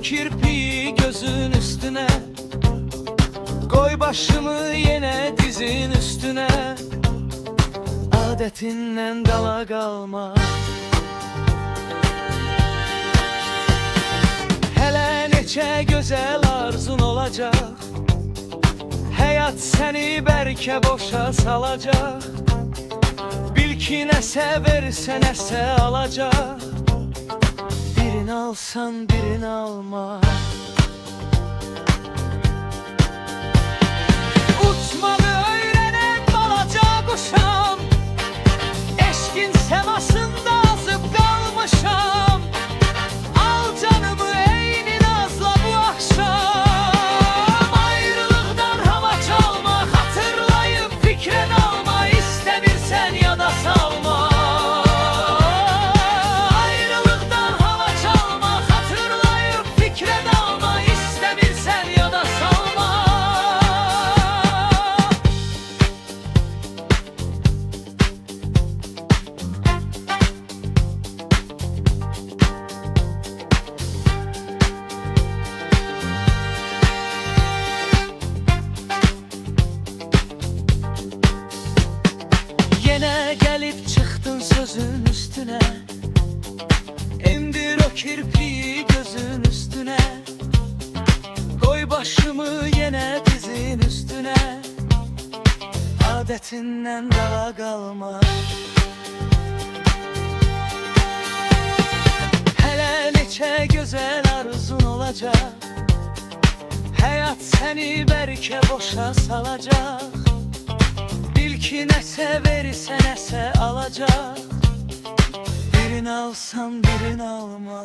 kirpiği gözün üstüne, koy başımı yine dizin üstüne. Adetinden dala kalma, hele neçe güzel arzun olacak. Hayat seni belki boşa salacak. Bil ki ne severse nese alacak. Birini alsan birini alma. Uçmalı öğrenen balaca kuşam, eşkin semasında azıp kalmışam. Al canımı eyni nazla bu akşam. Ayrılıktan hava çalma, hatırlayıp fikren alma. İstemirsen ya da salma. Ayrılıktan hava çalma, hatırlayıp fikren alma. İstemirsen ya da salma. Yine gelip çıktın sözün üstüne, indir o kirpiği gözün üstüne, koy başımı yine dizin üstüne. Adetinden dala kalma, hele neçe güzel arzun olacak. Hayat seni belki boşa salacak. Bil ki ne severse nese alacak. Birini alsan birini alma.